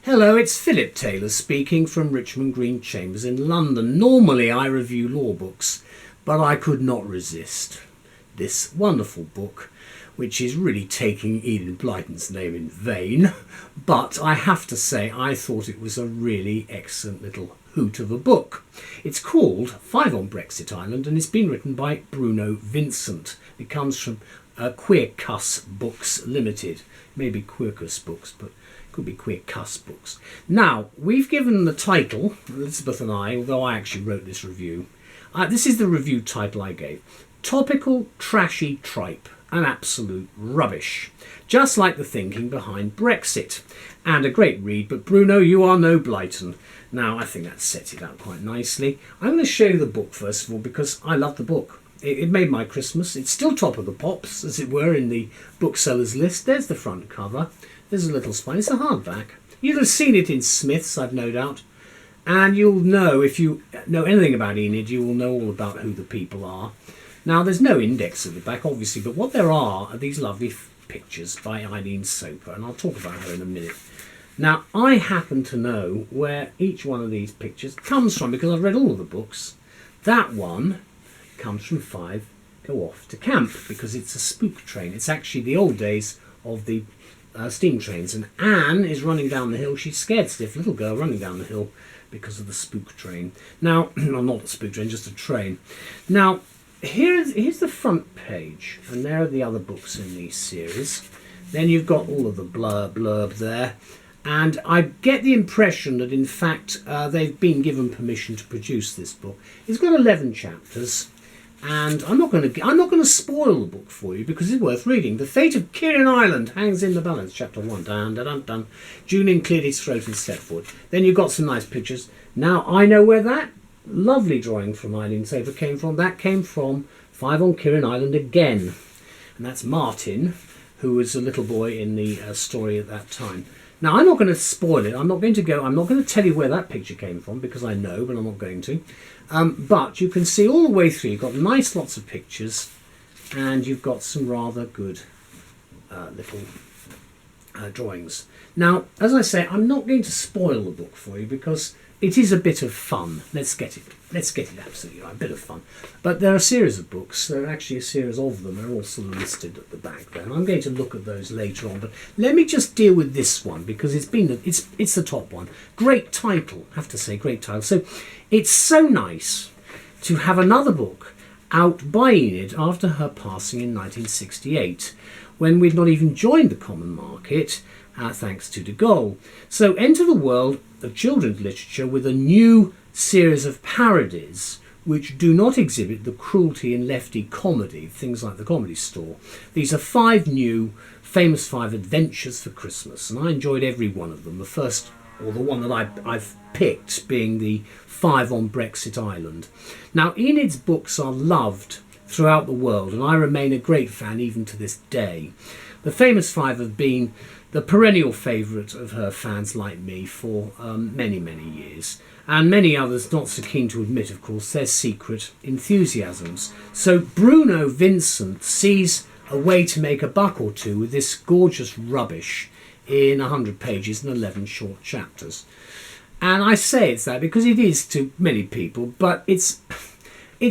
Hello, it's Philip Taylor speaking from Richmond Green Chambers in London. Normally I review law books, but I could not resist this wonderful book, which is really taking Enid Blyton's name in vain. But I have to say, I thought it was a really excellent little hoot of a book. It's called 5 on Brexit Island, and it's been written by Bruno Vincent. It comes from QUERCUS Books Limited. Maybe QUERCUS Books, but could be QUERCUS Books. Now, we've given the title, Elizabeth and I, although I actually wrote this review, this is the review title I gave. Topical, trashy tripe, and absolute rubbish. Just like the thinking behind Brexit. And a great read, but Bruno, you are no Blyton. Now, I think that sets it out quite nicely. I'm going to show you the book first of all, because I love the book. It made my Christmas. It's still top of the pops, as it were, in the booksellers list. There's the front cover. There's a little spine. It's a hardback. You'll have seen it in Smith's, I've no doubt. And you'll know, if you know anything about Enid, you will know all about who the people are. Now, there's no index at the back, obviously, but what there are these lovely pictures by Eileen Soper, and I'll talk about her in a minute. Now, I happen to know where each one of these pictures comes from, because I've read all of the books. That one comes from 5 Go Off to Camp, because it's a spook train. It's actually the old days of the steam trains, and Anne is running down the hill. She's scared stiff, little girl running down the hill because of the spook train. Now, well, not the spook train, just a train. Now, here's the front page, and there are the other books in these series. Then you've got all of the blurb there, and I get the impression that in fact they've been given permission to produce this book. It's got 11 chapters. And I'm not going to spoil the book for you because it's worth reading. The fate of Kieran Island hangs in the balance. Chapter 1. Dun, dun, dun, dun. Julian cleared his throat and stepped forward. Then you've got some nice pictures. Now I know where that lovely drawing from Eileen Soper came from. That came from 5 on Kieran Island again, and that's Martin, who was a little boy in the story at that time. Now, I'm not going to spoil it. I'm not going to tell you where that picture came from, because I know, but I'm not going to. But you can see all the way through. You've got nice lots of pictures, and you've got some rather good little drawings. Now, as I say, I'm not going to spoil the book for you, because it is a bit of fun. Let's get it absolutely right, a bit of fun. But there are a series of books. There are actually a series of them. They're all sort of listed at the back there. And I'm going to look at those later on. But let me just deal with this one, because it's the top one. Great title, I have to say, great title. So it's so nice to have another book out by Enid after her passing in 1968, when we'd not even joined the common market, thanks to Gaulle. So enter the world of children's literature with a new series of parodies which do not exhibit the cruelty in leftie comedy, things like The Comedy Store. These are 5 new famous 5 adventures for Christmas, and I enjoyed every one of them. The first, or the one that I've picked, being the 5 on Brexit Island. Now, Enid's books are loved throughout the world, and I remain a great fan even to this day. The famous 5 have been the perennial favourite of her fans like me for many, many years. And many others not so keen to admit, of course, their secret enthusiasms. So Bruno Vincent sees a way to make a buck or two with this gorgeous rubbish in 100 pages and 11 short chapters. And I say it's that because it is to many people, but it's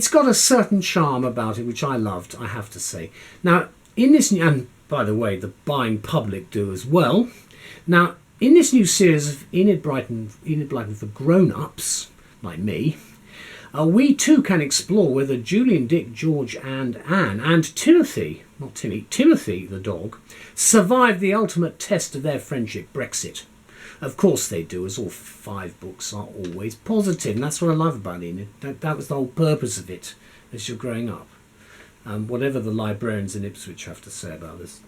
got a certain charm about it, which I loved, I have to say. Now, in this, and by the way, the buying public do as well. Now, in this new series of Enid Blyton for grown-ups, like me, we too can explore whether Julian, Dick, George and Anne and Timothy, not Timmy, Timothy the dog, survived the ultimate test of their friendship, Brexit. Of course they do, as all 5 books are always positive, and that's what I love about Enid. That was the whole purpose of it as you're growing up. Whatever the librarians in Ipswich have to say about this.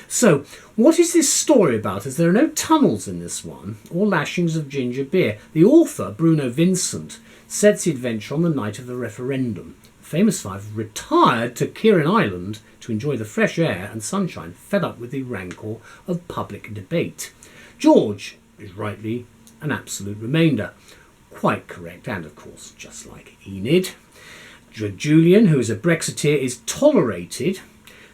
So, what is this story about? As there are no tunnels in this one, or lashings of ginger beer. The author, Bruno Vincent, sets the adventure on the night of the referendum. The famous 5 retired to Kieran Island to enjoy the fresh air and sunshine, fed up with the rancour of public debate. George is rightly an absolute remainder. Quite correct, and of course, just like Enid. Julian, who is a Brexiteer, is tolerated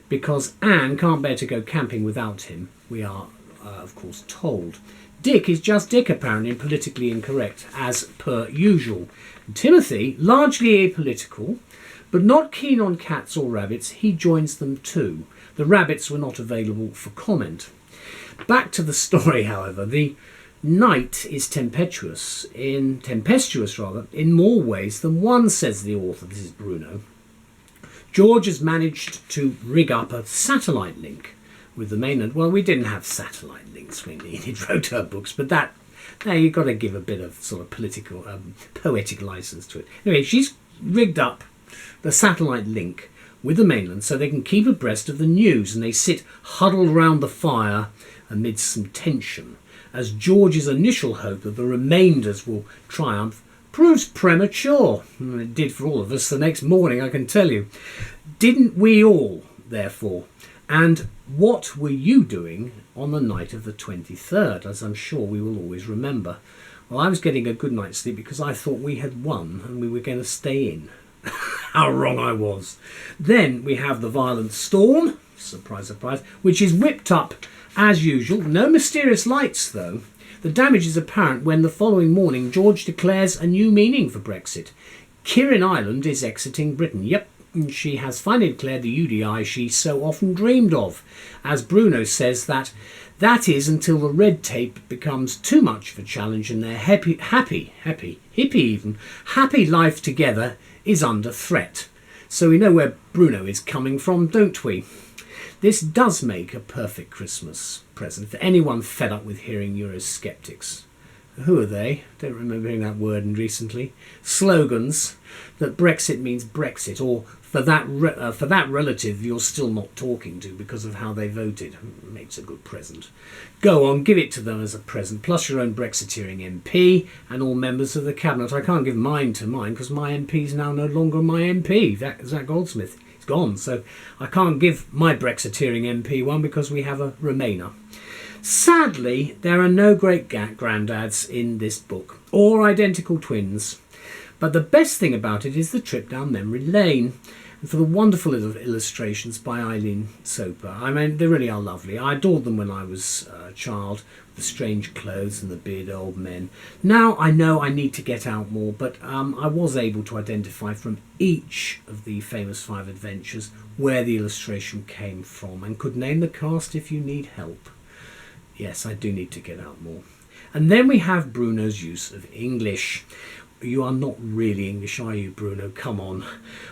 because Anne can't bear to go camping without him, we are, of course, told. Dick is just Dick, apparently, and politically incorrect, as per usual. Timothy, largely apolitical, but not keen on cats or rabbits, he joins them too. The rabbits were not available for comment. Back to the story, however. The night is tempestuous in more ways than one, says the author. This is Bruno. George has managed to rig up a satellite link with the mainland. Well, we didn't have satellite links when Enid wrote her books, but that, now you've got to give a bit of sort of political, poetic license to it. Anyway, she's rigged up the satellite link with the mainland so they can keep abreast of the news, and they sit huddled round the fire amidst some tension, as George's initial hope that the remainders will triumph proves premature. It did for all of us the next morning, I can tell you. Didn't we all, therefore? And what were you doing on the night of the 23rd, as I'm sure we will always remember? Well, I was getting a good night's sleep because I thought we had won and we were going to stay in. How wrong I was. Then we have the violent storm, surprise, surprise, which is whipped up as usual. No mysterious lights, though. The damage is apparent when the following morning George declares a new meaning for Brexit. Kirin Island is exiting Britain. Yep, and she has finally declared the UDI she so often dreamed of. As Bruno says, that is until the red tape becomes too much of a challenge and their happy life together is under threat. So we know where Bruno is coming from, don't we? This does make a perfect Christmas present for anyone fed up with hearing Eurosceptics. Who are they? Don't remember hearing that word recently. Slogans that Brexit means Brexit, or for that relative you're still not talking to because of how they voted. Makes a good present. Go on, give it to them as a present, plus your own Brexiteering MP and all members of the cabinet. I can't give mine to mine because my MP is now no longer my MP. Zach Goldsmith. Gone, so I can't give my Brexiteering MP one because we have a Remainer. Sadly, there are no great granddads in this book, or identical twins, but the best thing about it is the trip down memory lane, and for the wonderful illustrations by Eileen Soper. I mean, they really are lovely. I adored them when I was a child, the strange clothes and the bearded old men. Now I know I need to get out more, but I was able to identify from each of the famous 5 adventures where the illustration came from, and could name the cast if you need help. Yes, I do need to get out more. And then we have Bruno's use of English. You are not really English, are you, Bruno? Come on.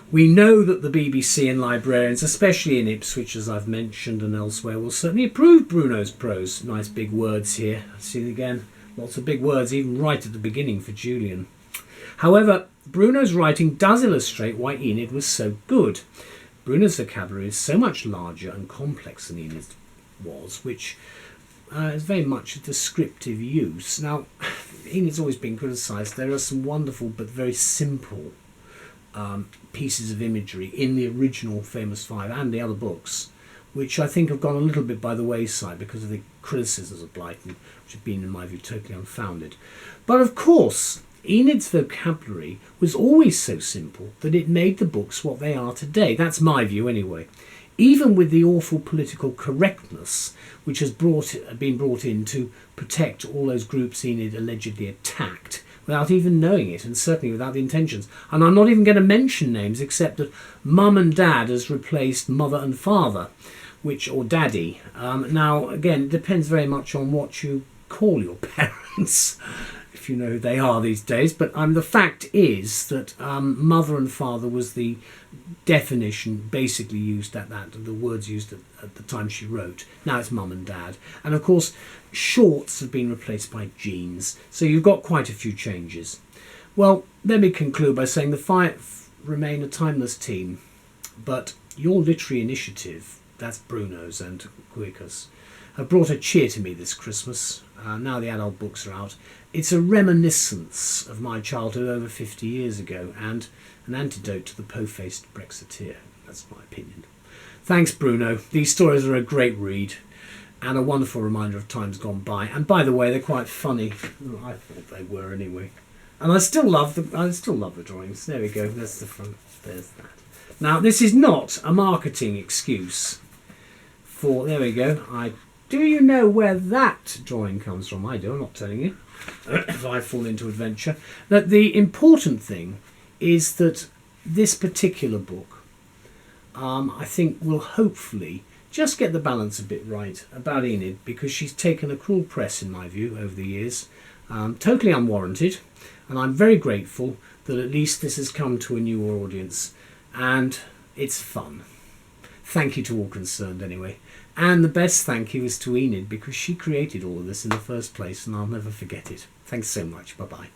We know that the BBC and librarians, especially in Ipswich, as I've mentioned, and elsewhere, will certainly approve Bruno's prose. Nice big words here. See it again? Lots of big words, even right at the beginning for Julian. However, Bruno's writing does illustrate why Enid was so good. Bruno's vocabulary is so much larger and complex than Enid's was, which is very much a descriptive use. Now, Enid's always been criticised. There are some wonderful but very simple pieces of imagery in the original Famous Five and the other books, which I think have gone a little bit by the wayside because of the criticisms of Blyton, which have been, in my view, totally unfounded. But of course, Enid's vocabulary was always so simple that it made the books what they are today. That's my view anyway. Even with the awful political correctness which has been brought in to protect all those groups Enid allegedly attacked without even knowing it, and certainly without the intentions. And I'm not even going to mention names, except that Mum and Dad has replaced Mother and Father, or Daddy. Now, again, it depends very much on what you call your parents, if you know who they are these days. But the fact is that Mother and Father was the definition basically used the words used at the time she wrote. Now it's Mum and Dad. And of course, shorts have been replaced by jeans. So you've got quite a few changes. Well, let me conclude by saying the 5 remain a timeless team. But your literary initiative, that's Bruno's and QUERCUS, have brought a cheer to me this Christmas. Now the adult books are out. It's a reminiscence of my childhood over 50 years ago, and an antidote to the po-faced Brexiteer. That's my opinion. Thanks, Bruno. These stories are a great read and a wonderful reminder of times gone by. And by the way, they're quite funny. I thought they were anyway. And I still love the drawings. There we go. That's the front. There's that. Now, this is not a marketing excuse for. There we go. I Do you know where that drawing comes from? I do, I'm not telling you. If I fall into adventure. That the important thing is that this particular book, I think, will hopefully just get the balance a bit right about Enid, because she's taken a cruel press, in my view, over the years. Totally unwarranted, and I'm very grateful that at least this has come to a new audience, and it's fun. Thank you to all concerned anyway. And the best thank you is to Enid, because she created all of this in the first place, and I'll never forget it. Thanks so much. Bye-bye.